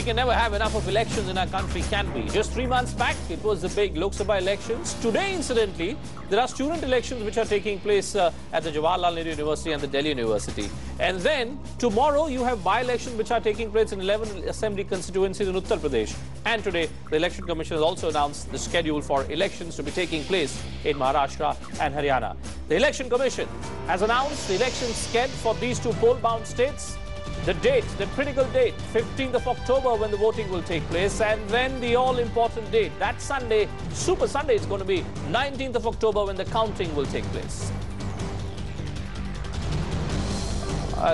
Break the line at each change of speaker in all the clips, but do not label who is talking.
can never have enough of elections in our country, can we? Just 3 months back, it was the big Lok Sabha elections. Today, incidentally, there are student elections which are taking place at the Jawaharlal Nehru University and the Delhi University. And then, tomorrow, you have by-elections which are taking place in 11 assembly constituencies in Uttar Pradesh. And today, the Election Commission has also announced the schedule for elections to be taking place in Maharashtra and Haryana. The Election Commission has announced the election schedule for these two poll-bound states. The date, the critical date, 15th of October when the voting will take place, and then the all-important date, that Sunday, Super Sunday, is going to be 19th of October when the counting will take place.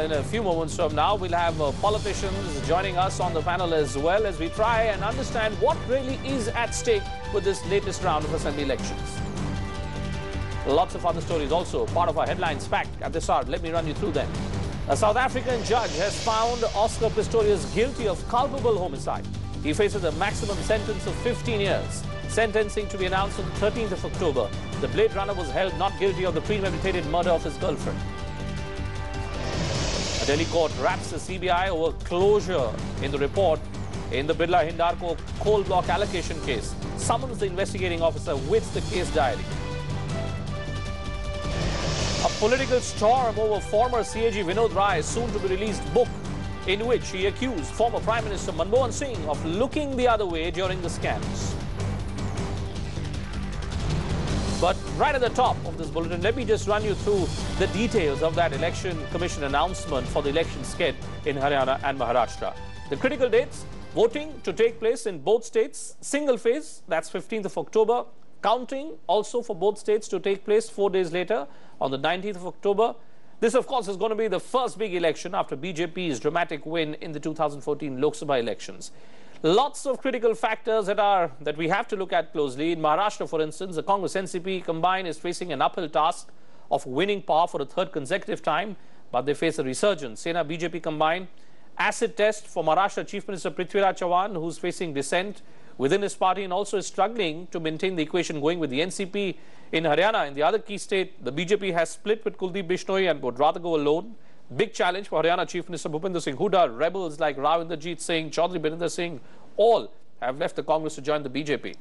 In a few moments from now, we'll have politicians joining us on the panel as well as we try and understand what really is at stake with this latest round of assembly elections. Lots of other stories also part of our headlines packed at this hour. Let me run you through them. A South African judge has found Oscar Pistorius guilty of culpable homicide. He faces a maximum sentence of 15 years. Sentencing to be announced on the 13th of October. The Blade Runner was held not guilty of the premeditated murder of his girlfriend. A Delhi court wraps the CBI over closure in the report in the Birla Hindarco coal block allocation case. Summons the investigating officer with the case diary. A political storm over former CAG Vinod Rai's soon-to-be-released book, in which he accused former Prime Minister Manmohan Singh of looking the other way during the scams. But right at the top of this bulletin, let me just run you through the details of that Election Commission announcement for the election schedule in Haryana and Maharashtra. The critical dates, voting to take place in both states, single phase, that's 15th of October. Counting also for both states to take place 4 days later on the 19th of October. This, of course, is going to be the first big election after BJP's dramatic win in the 2014 Lok Sabha elections. Lots of critical factors that we have to look at closely. In Maharashtra, for instance, the Congress-NCP combined is facing an uphill task of winning power for a third consecutive time, but they face a resurgence. Sena-BJP combined. Acid test for Maharashtra Chief Minister Prithviraj Chavan, who's facing dissent within his party and also is struggling to maintain the equation going with the NCP. In Haryana, in the other key state, the BJP has split with Kuldeep Bishnoi and would rather go alone. Big challenge for Haryana Chief Minister Bhupinder Singh Hooda. Rebels like Rao Inderjeet Singh, Chaudhary Birinder Singh, all have left the Congress to join the BJP.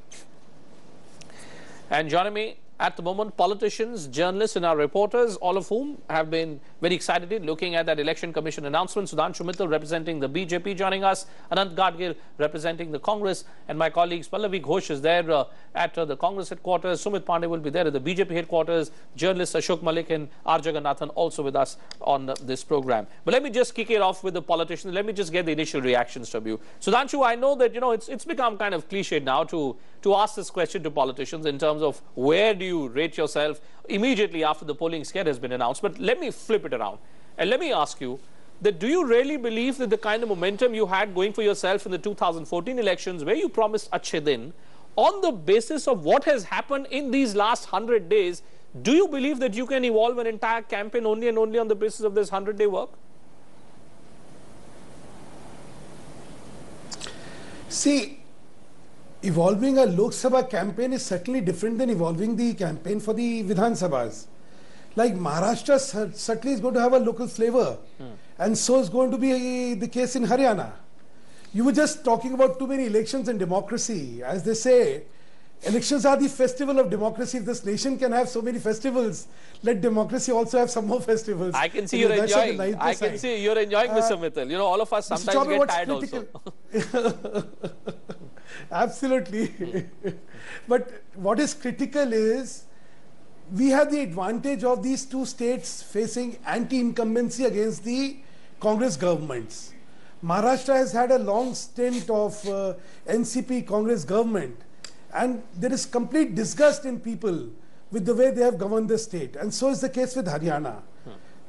And joining me at the moment, politicians, journalists and our reporters, all of whom have been very excited looking at that Election Commission announcement. Sudhanshu Mittal representing the BJP joining us, Anant Gadgil representing the Congress, and my colleagues Pallavi Ghosh is there at the Congress headquarters. Sumit Pandey will be there at the BJP headquarters. Journalists Ashok Malik and R. Jagannathan also with us on this program. But let me just kick it off with the politicians. Let me just get the initial reactions from you. Sudhanshu, I know that it's become kind of cliched now to ask this question to politicians in terms of where do you rate yourself immediately after the polling schedule has been announced. But let me flip it around and let me ask you that do you really believe that the kind of momentum you had going for yourself in the 2014 elections where you promised Achhe Din, on the basis of what has happened in these last 100 days, do you believe that you can evolve an entire campaign only and only on the basis of this 100-day work?
See, evolving a Lok Sabha campaign is certainly different than evolving the campaign for the Vidhan Sabhas. Like Maharashtra certainly is going to have a local flavor, and so is going to be the case in Haryana. You were just talking about too many elections and democracy. As they say, elections are the festival of democracy. If this nation can have so many festivals, let democracy also have some more festivals.
I can see you're enjoying. I can see you're enjoying, Mr. Mittal. You know, all of us sometimes get tired also.
Absolutely. But what is critical is we have the advantage of these two states facing anti-incumbency against the Congress governments. Maharashtra has had a long stint of NCP Congress government, and there is complete disgust in people with the way they have governed the state, and so is the case with Haryana.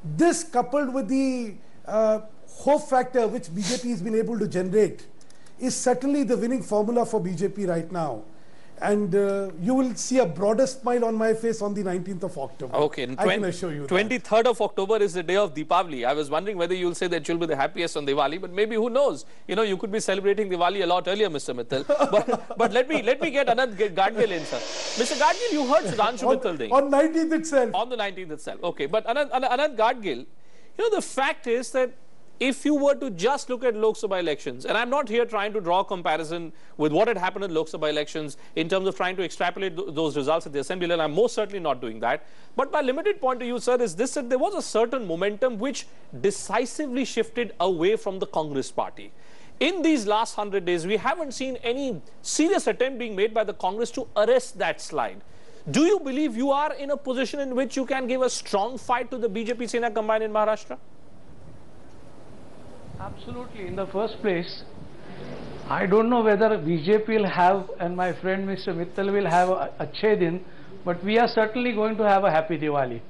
This coupled with the hope factor which BJP has been able to generate is certainly the winning formula for BJP right now. And you will see a broader smile on my face on the 19th of October.
Okay,
I can assure you
23rd of October is the day of Deepavali. I was wondering whether you'll say that you'll be the happiest on Diwali, but maybe who knows? You know, you could be celebrating Diwali a lot earlier, Mr. Mittal. But let me get Anant Gadgil in, sir. Mr. Gadgil, you heard Sudhanshu Mittal thing.
On 19th itself.
On the 19th itself. Okay, but Anant Gadgil, you know, the fact is that if you were to just look at Lok Sabha elections, and I'm not here trying to draw a comparison with what had happened in Lok Sabha elections in terms of trying to extrapolate those results at the assembly level, I'm most certainly not doing that. But my limited point to you, sir, is this: that there was a certain momentum which decisively shifted away from the Congress party. In these last 100 days, we haven't seen any serious attempt being made by the Congress to arrest that slide. Do you believe you are in a position in which you can give a strong fight to the BJP Sena combined in Maharashtra?
Absolutely. In the first place, I don't know whether BJP will have, and my friend Mr. Mittal will have a Chedin, but we are certainly going to have a happy Diwali.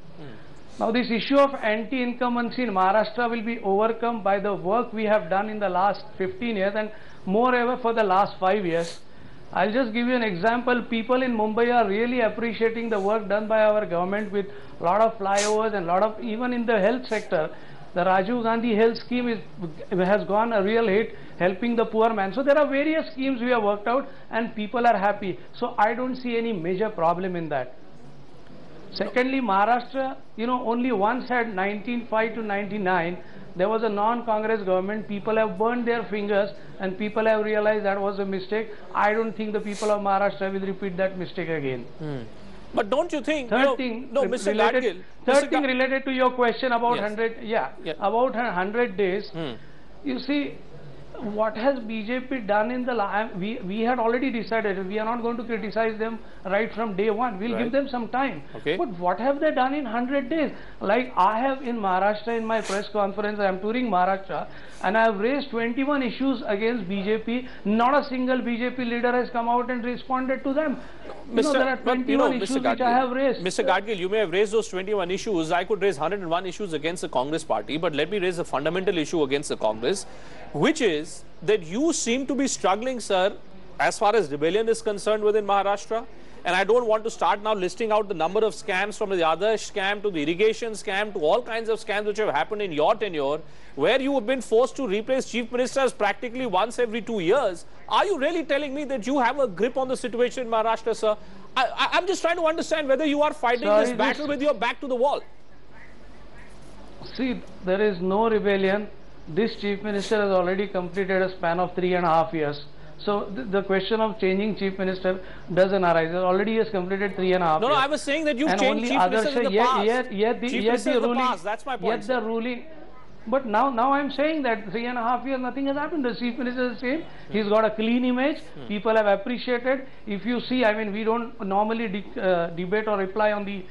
Now this issue of anti-incumbency in Maharashtra will be overcome by the work we have done in the last 15 years and moreover for the last 5 years. I'll just give you an example. People in Mumbai are really appreciating the work done by our government with a lot of flyovers and a lot of, even in the health sector, the Rajiv Gandhi health scheme has gone a real hit, helping the poor man. So there are various schemes we have worked out and people are happy. So I don't see any major problem in that. Secondly, Maharashtra, only once had 1905 to 99, there was a non-Congress government. People have burned their fingers and people have realized that was a mistake. I don't think the people of Maharashtra will repeat that mistake again.
But don't you think?
Third thing, related to your question about 100, about 100 days. You see, what has BJP done in the last, we had already decided we are not going to criticize them right from day one. We'll give them some time.
Okay.
But what have they done in 100 days? Like I have in Maharashtra, in my press conference, I am touring Maharashtra and I have raised 21 issues against BJP. Not a single BJP leader has come out and responded to them. There are 21 issues which I have raised.
Mr. Gadgil, you may have raised those 21 issues. I could raise 101 issues against the Congress party, but let me raise a fundamental issue against the Congress, which is that you seem to be struggling, sir, as far as rebellion is concerned within Maharashtra. And I don't want to start now listing out the number of scams, from the Adarsh scam to the irrigation scam to all kinds of scams which have happened in your tenure, where you have been forced to replace chief ministers practically once every 2 years. Are you really telling me that you have a grip on the situation in Maharashtra, sir? I'm just trying to understand whether you are fighting this battle with your back to the wall.
See, there is no rebellion. This chief minister has already completed a span of 3.5 years. So the question of changing chief minister doesn't arise. Already has completed 3.5 years.
No, I was saying that you've changed chief ministers in the past. That's my point.
Yet the ruling. But now I'm saying that 3.5 years, nothing has happened. The chief minister is the same. He's got a clean image. People have appreciated. If you see, I mean, we don't normally debate or reply on the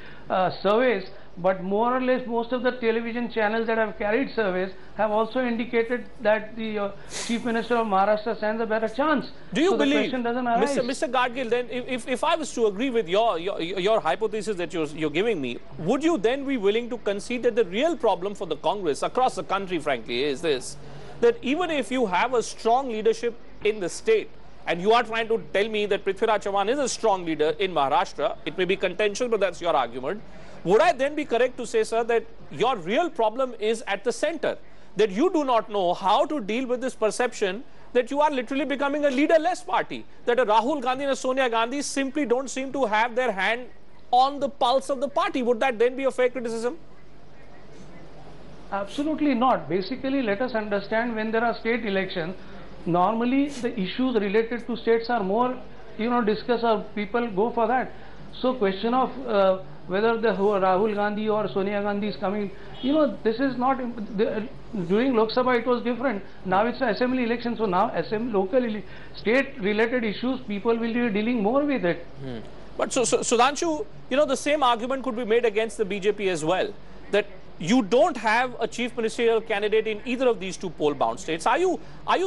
surveys, but more or less most of the television channels that have carried surveys have also indicated that the chief minister of Maharashtra stands a better chance.
Do you believe,
the question doesn't arise.
Mr. Gadgil, then if I was to agree with your hypothesis that you're giving me, would you then be willing to concede that the real problem for the Congress across the country, frankly, is this, that even if you have a strong leadership in the state, and you are trying to tell me that Prithviraj Chauhan is a strong leader in Maharashtra, it may be contentious, but that's your argument. Would I then be correct to say, sir, that your real problem is at the center? That you do not know how to deal with this perception that you are literally becoming a leaderless party? That a Rahul Gandhi and a Sonia Gandhi simply don't seem to have their hand on the pulse of the party. Would that then be a fair criticism?
Absolutely not. Basically, let us understand, when there are state elections, normally the issues related to states are more, discussed, or people go for that. So question of whether the Rahul Gandhi or Sonia Gandhi is coming, this is not, during Lok Sabha it was different. Now it's an assembly election, so now state related issues, people will be dealing more with it.
But so Sudhanshu, the same argument could be made against the BJP as well, that you don't have a chief ministerial candidate in either of these two poll-bound states. Are you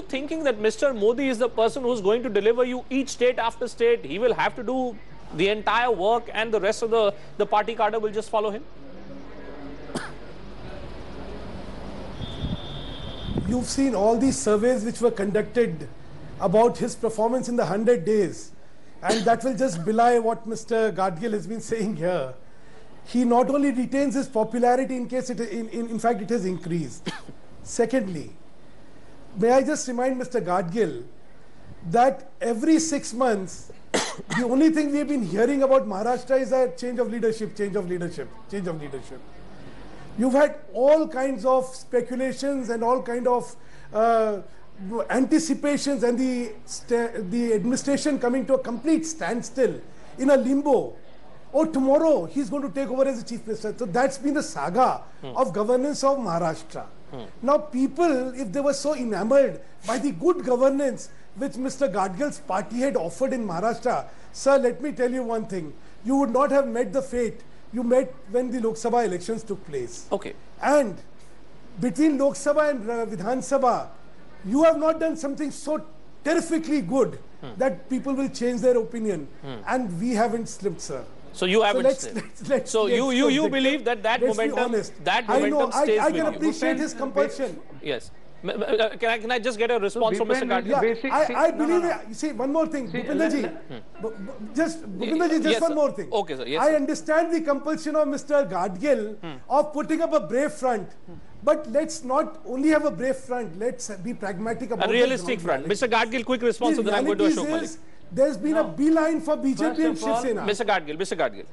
thinking that Mr. Modi is the person who's going to deliver you each state after state? He will have to do the entire work and the rest of the party cadre will just follow him?
You've seen all these surveys which were conducted about his performance in the 100 days. And that will just belie what Mr. Gadgil has been saying here. He not only retains his popularity, in fact it has increased. Secondly, may I just remind Mr. Gadgil that every 6 months, the only thing we have been hearing about Maharashtra is a change of leadership, change of leadership, change of leadership. You've had all kinds of speculations and all kind of anticipations, and the administration coming to a complete standstill in a limbo. Oh, tomorrow he's going to take over as the chief minister. So that's been the saga of governance of Maharashtra. Now people, if they were so enamored by the good governance which Mr. Gadgil's party had offered in Maharashtra, sir, let me tell you one thing. You would not have met the fate you met when the Lok Sabha elections took place.
Okay.
And between Lok Sabha and Vidhan Sabha, you have not done something so terrifically good that people will change their opinion. And we haven't slipped, sir.
So you haven't slipped. So you believe that momentum stays with you.
I can appreciate his compulsion.
Yes. Can I just get a response from Mr. Gadgil?
Yeah, I believe it. You see, one more thing, Bhupendraji. Just one more thing.
Okay, sir. Yes,
I understand the compulsion of Mr. Gadgil of putting up a brave front. But let's not only have a brave front, let's be pragmatic about
a realistic front. Mr. Gadgil, quick response, and then I'm going to Ashok Malik.
There's been a beeline for BJP and Shiv Sena.
Mr. Gadgil.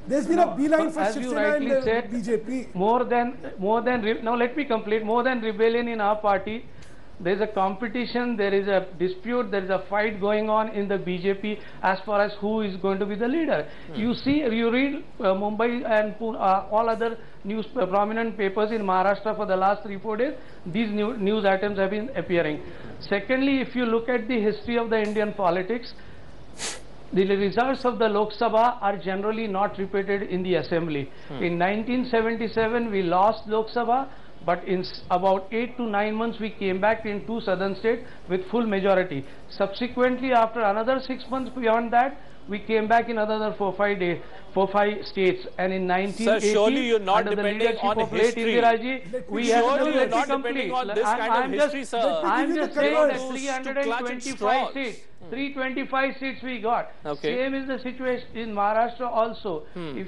There's been a beeline for Shiv Sena and BJP.
Now let me complete. More than rebellion in our party, there is a competition, there is a dispute, there is a fight going on in the BJP as far as who is going to be the leader. You read Mumbai and all other prominent papers in Maharashtra for the last 3-4 days, these news items have been appearing. Secondly, if you look at the history of the Indian politics, the results of the Lok Sabha are generally not repeated in the assembly. In 1977, we lost Lok Sabha, but in about 8 to 9 months, we came back in 2 southern states with full majority. Subsequently, after another 6 months beyond that, we came back in another 4-5 states, and in 1980,
sir, surely you're not depending on history.
We have
surely you're not depending on this kind of history, sir.
I'm just saying that 325 seats. 325 seats we got.
Okay.
Same is the situation in Maharashtra also. If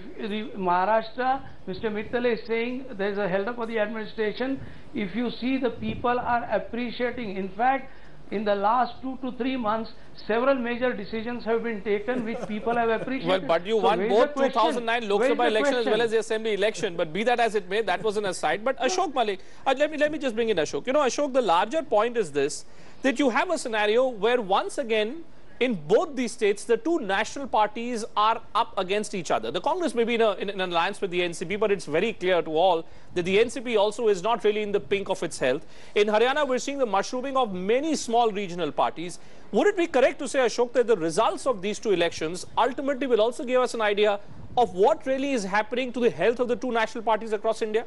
Maharashtra, Mr. Mittal is saying there is a held up of the administration. If you see, the people are appreciating. In fact, in the last 2 to 3 months, several major decisions have been taken which people have appreciated.
Well, but you won both 2009 Lok Sabha election as well as the Assembly election. But be that as it may, that was an aside. But Ashok Malik, let me just bring in Ashok. You know, Ashok, the larger point is this, that you have a scenario where once again, in both these states, the two national parties are up against each other. The Congress may be in an alliance with the NCP, but it's very clear to all that the NCP also is not really in the pink of its health. In Haryana, we're seeing the mushrooming of many small regional parties. Would it be correct to say, Ashok, that the results of these two elections ultimately will also give us an idea of what really is happening to the health of the two national parties across India?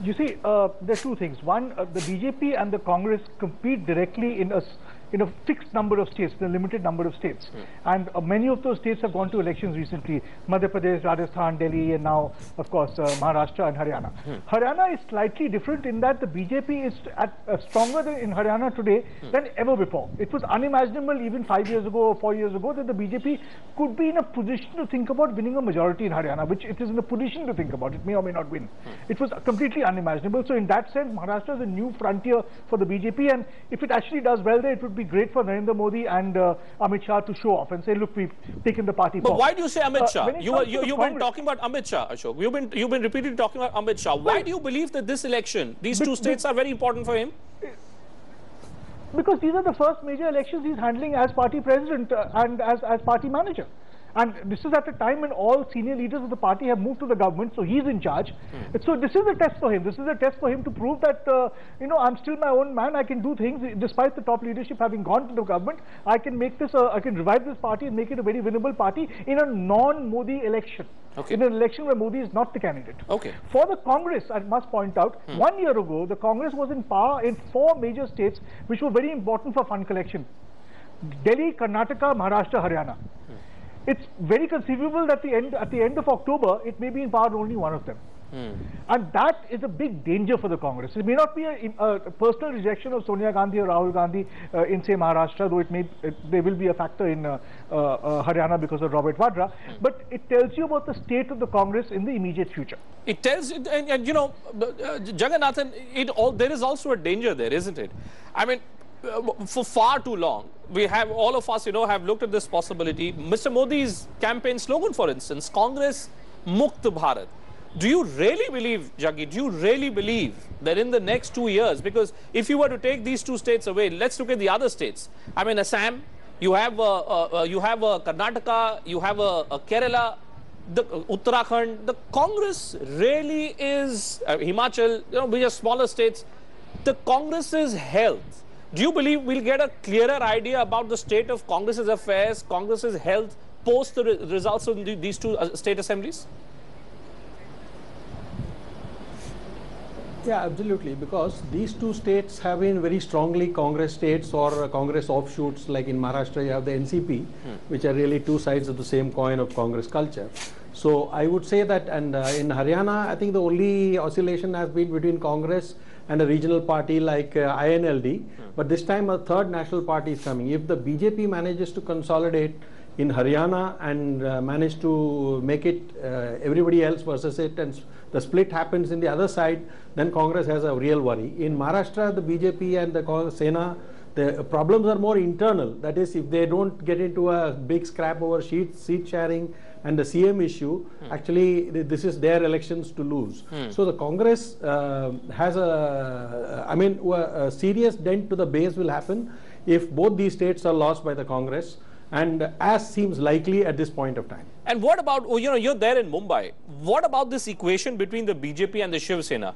You see, there are two things. One, the BJP and the Congress compete directly in a fixed number of states, a limited number of states. And many of those states have gone to elections recently. Madhya Pradesh, Rajasthan, Delhi, and now, of course, Maharashtra and Haryana. Haryana is slightly different in that the BJP is stronger in Haryana today than ever before. It was unimaginable even 5 years ago or 4 years ago that the BJP could be in a position to think about winning a majority in Haryana, which it is in a position to think about. It may or may not win. It was completely unimaginable. So in that sense, Maharashtra is a new frontier for the BJP, and if it actually does well there, it would be great for Narendra Modi and Amit Shah to show off and say, look, we've taken the party
But
forward.
Why do you say Amit Shah? You've been talking about Amit Shah, Ashok. You've been repeatedly talking about Amit Shah. Why do you believe that this election, these two states are very important for him?
Because these are the first major elections he's handling as party president and as party manager. And this is at a time when all senior leaders of the party have moved to the government, so he's in charge. So this is a test for him. This is a test for him to prove that, I'm still my own man. I can do things despite the top leadership having gone to the government. I can make this, I can revive this party and make it a very winnable party in a non-Modi election.
Okay.
In an election where Modi is not the candidate.
Okay.
For the Congress, I must point out, 1 year ago, the Congress was in power in 4 major states which were very important for fund collection. Delhi, Karnataka, Maharashtra, Haryana. It's very conceivable that at the end of October, it may be in power only one of them. And that is a big danger for the Congress. It may not be a personal rejection of Sonia Gandhi or Rahul Gandhi in, say, Maharashtra, though there will be a factor in Haryana because of Robert Vadra. But it tells you about the state of the Congress in the immediate future.
It tells you, and you know, Jagannathan, there is also a danger there, isn't it? I mean, for far too long, all of us, have looked at this possibility. Mr. Modi's campaign slogan, for instance, Congress Mukt Bharat. Do you really believe, Jaggi, do you really believe that in the next 2 years, because if you were to take these two states away, let's look at the other states. I mean, Assam, you have Karnataka, you have Kerala, the Uttarakhand. The Congress really is, Himachal, which are smaller states. The Congress's health. Do you believe we'll get a clearer idea about the state of Congress's affairs, Congress's health, post the results of these two state assemblies?
Yeah, absolutely, because these two states have been very strongly Congress states or Congress offshoots. Like in Maharashtra, you have the NCP, which are really two sides of the same coin of Congress culture. So I would say that, and in Haryana, I think the only oscillation has been between Congress and a regional party like INLD, but this time a third national party is coming. If the BJP manages to consolidate in Haryana and manage to make it everybody else versus it, and the split happens in the other side, then Congress has a real worry. In Maharashtra, the BJP and the Sena, the problems are more internal. That is, if they don't get into a big scrap over seat sharing and the CM issue, actually this is their elections to lose. So the Congress has a serious dent to the base will happen if both these states are lost by the Congress, and as seems likely at this point of time.
And what about, you're there in Mumbai. What about this equation between the BJP and the Shiv Sena?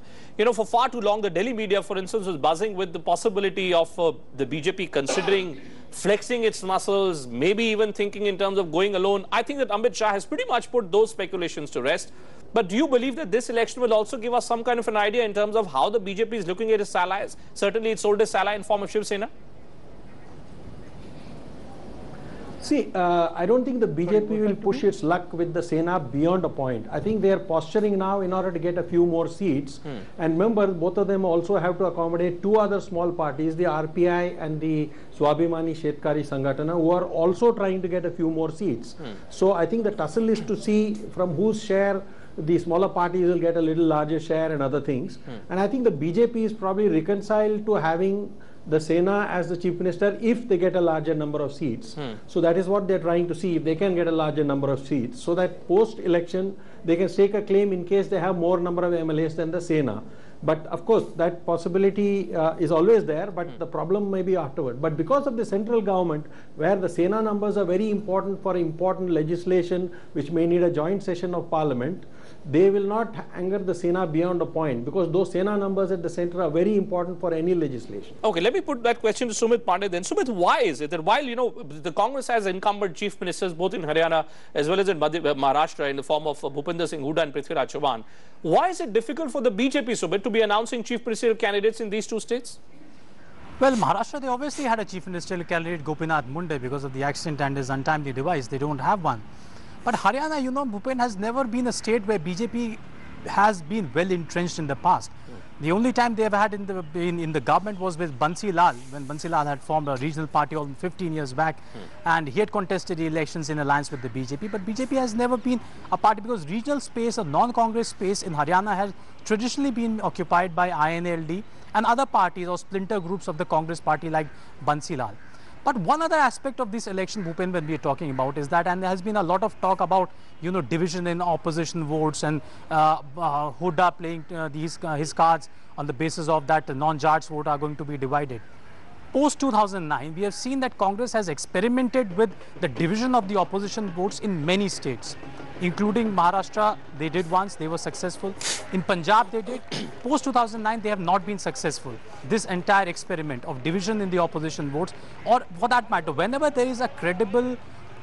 For far too long, the Delhi media, for instance, was buzzing with the possibility of the BJP considering flexing its muscles, maybe even thinking in terms of going alone. I think that Amit Shah has pretty much put those speculations to rest. But do you believe that this election will also give us some kind of an idea in terms of how the BJP is looking at its allies? Certainly, its oldest ally in form of Shiv Sena.
See, I don't think the BJP will push its luck with the Sena beyond a point. I think they are posturing now in order to get a few more seats. And remember, both of them also have to accommodate two other small parties, the RPI and the Swabhimani Shetkari Sangatana, who are also trying to get a few more seats. So I think the tussle is to see from whose share the smaller parties will get a little larger share and other things. And I think the BJP is probably reconciled to having the Sena as the chief minister if they get a larger number of seats. So that is what they're trying to see, if they can get a larger number of seats, so that post-election they can stake a claim in case they have more number of MLAs than the Sena. But of course, that possibility is always there, but the problem may be afterward. But because of the central government, where the Sena numbers are very important for important legislation, which may need a joint session of parliament, they will not anger the Sena beyond a point, because those Sena numbers at the center are very important for any legislation.
Okay, let me put that question to Sumit Pandey then. Sumit, why is it that while, the Congress has incumbent chief ministers both in Haryana as well as in Maharashtra in the form of Bhupinder Singh Hooda and Prithviraj Chauhan, why is it difficult for the BJP, Sumit, to be announcing chief ministerial candidates in these two states?
Well, Maharashtra, they obviously had a chief ministerial candidate, Gopinath Munde, because of the accident and his untimely demise. They don't have one. But Haryana, Bhupen has never been a state where BJP has been well entrenched in the past. The only time they have had in the government was with Bansi Lal, when Bansi Lal had formed a regional party almost 15 years back, and he had contested the elections in alliance with the BJP. But BJP has never been a party, because regional space or non-Congress space in Haryana has traditionally been occupied by INLD and other parties or splinter groups of the Congress party like Bansi Lal. But one other aspect of this election, Bhupen, when we are talking about is that, and there has been a lot of talk about, division in opposition votes and Hooda playing his cards on the basis of that non-Jats vote are going to be divided. Post 2009, we have seen that Congress has experimented with the division of the opposition votes in many states, including Maharashtra. They did once, they were successful. In Punjab, they did. Post 2009, they have not been successful. This entire experiment of division in the opposition votes, or for that matter, whenever there is a credible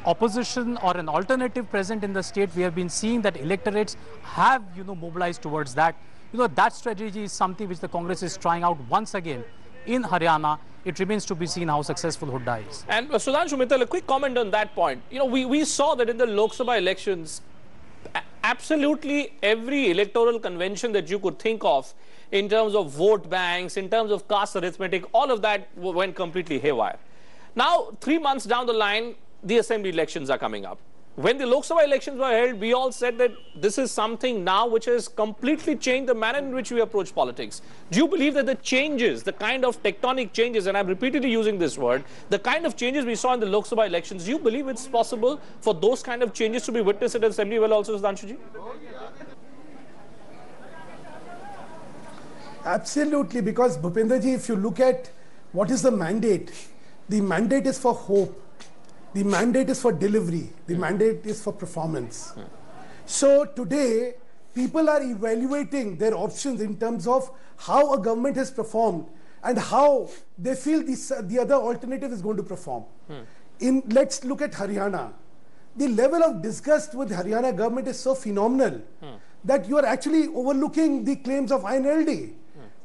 opposition or an alternative present in the state, we have been seeing that electorates have, mobilized towards that. That strategy is something which the Congress is trying out once again in Haryana. It remains to be seen how successful Hooda is.
And Sudhanshu, Mittal, a quick comment on that point. We saw that in the Lok Sabha elections, absolutely every electoral convention that you could think of in terms of vote banks, in terms of caste arithmetic, all of that went completely haywire. Now, 3 months down the line, the assembly elections are coming up. when the Lok Sabha elections were held, we all said that this is something now which has completely changed the manner in which we approach politics. Do you believe that the changes, the kind of tectonic changes, and I'm repeatedly using this word, the kind of changes we saw in the Lok Sabha elections, do you believe it's possible for those kind of changes to be witnessed at the Assembly level also, Sudhanshu ji?
Absolutely, because Bhupender ji, if you look at what is the mandate is for hope. The mandate is for delivery. The mandate is for performance. So today, people are evaluating their options in terms of how a government has performed and how they feel the other alternative is going to perform. Let's look at Haryana. The level of disgust with Haryana government is so phenomenal that you are actually overlooking the claims of INLD.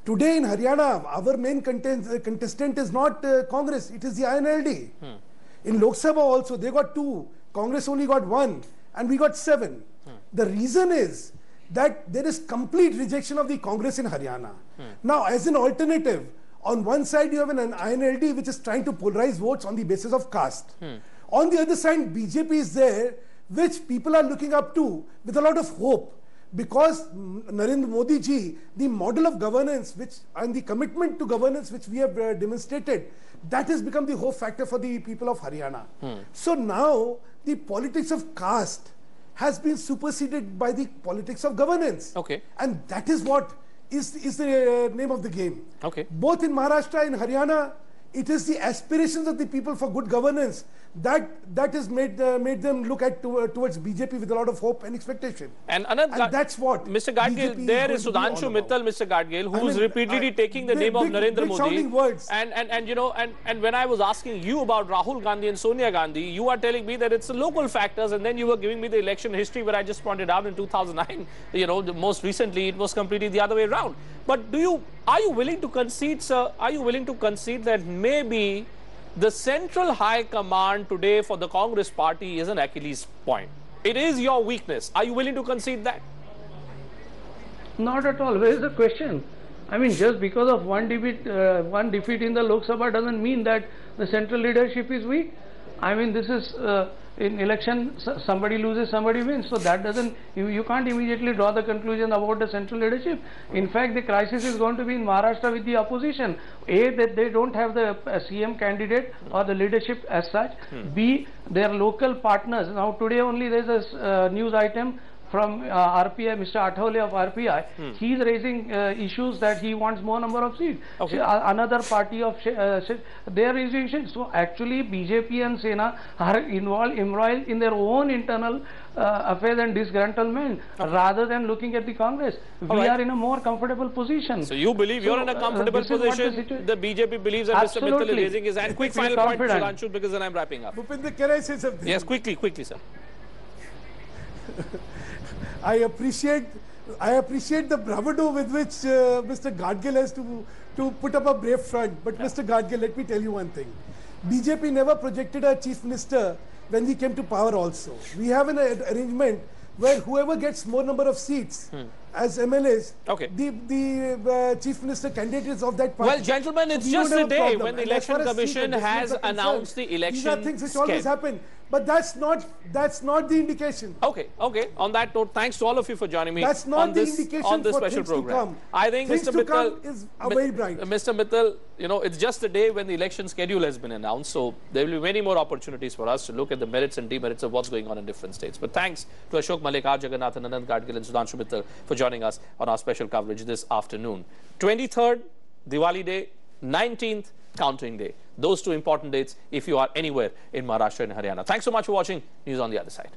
Today in Haryana, our main contestant is not Congress, it is the INLD. In Lok Sabha also, they got 2, Congress only got 1, and we got 7. The reason is that there is complete rejection of the Congress in Haryana. Now, as an alternative, on one side you have an INLD which is trying to polarize votes on the basis of caste. On the other side, BJP is there, which people are looking up to with a lot of hope. Because Narendra Modi ji, the model of governance and the commitment to governance which we have demonstrated, that has become the hope factor for the people of Haryana. So now the politics of caste has been superseded by the politics of governance.
Okay.
And that is what is the name of the game.
Okay.
Both in Maharashtra and Haryana, it is the aspirations of the people for good governance that has made them look at towards BJP with a lot of hope and expectation.
And
that's what
Mr. Gadgil, there is Sudhanshu Mittal, Mr. Gadgil, who is repeatedly taking the name of Narendra Modi.
Words.
And you know, and when I was asking you about Rahul Gandhi and Sonia Gandhi, you are telling me that it's the local factors, and then you were giving me the election history where I just pointed out in 2009. You know, most recently it was completely the other way around. But are you willing to concede, sir? Are you willing to concede that maybe the central high command today for the Congress party is an Achilles point? It is your weakness. Are you willing to concede that?
Not at all. Where is the question? I mean, just because of one defeat in the Lok Sabha doesn't mean that the central leadership is weak. I mean, this is in election, somebody loses, somebody wins. So that doesn't, you can't immediately draw the conclusion about the central leadership. In fact, the crisis is going to be in Maharashtra with the opposition. A, that they don't have the CM candidate or the leadership as such. B, their local partners. Now today only there's a news item from RPI, Mr. Athawale of RPI, he is raising issues that he wants more number of seats.
Okay.
Another party of they are raising issues. So actually BJP and Sena are embroiled in their own internal affairs and disgruntlement rather than looking at the Congress. We are in a more comfortable position.
So you believe you're in a comfortable position. The BJP believes that Mr. Mittal is raising his hand. Quick final point, Sudhanshu, because then I'm wrapping up.
Bhupender, can I say something?
Yes, quickly, sir.
I appreciate the bravado with which Mr. Gadgil has to put up a brave front. But Mr. Gadgil, let me tell you one thing. BJP never projected a chief minister when we came to power also. We have an arrangement where whoever gets more number of seats as MLAs, the chief minister candidates of that party.
Well, gentlemen, it's just a day when the Election Commission has announced the election
These are things which always happen. But that's not the indication.
Okay. On that note, thanks to all of you for joining me
that's not
on
the
this
indication
special
things
program.
To come.
I think
things
Mr.
to
Mittal
come is very bright.
Mr. Mittal, you know, it's just a day when the election schedule has been announced, so there will be many more opportunities for us to look at the merits and demerits of what's going on in different states. But thanks to Ashok Malik, R. Jagannathan, Anand Gadgil and Sudhanshu Mittal for joining us on our special coverage this afternoon. 23rd, Diwali Day, 19th, Counting Day. Those two important dates if you are anywhere in Maharashtra and Haryana. Thanks so much for watching News on the Other Side.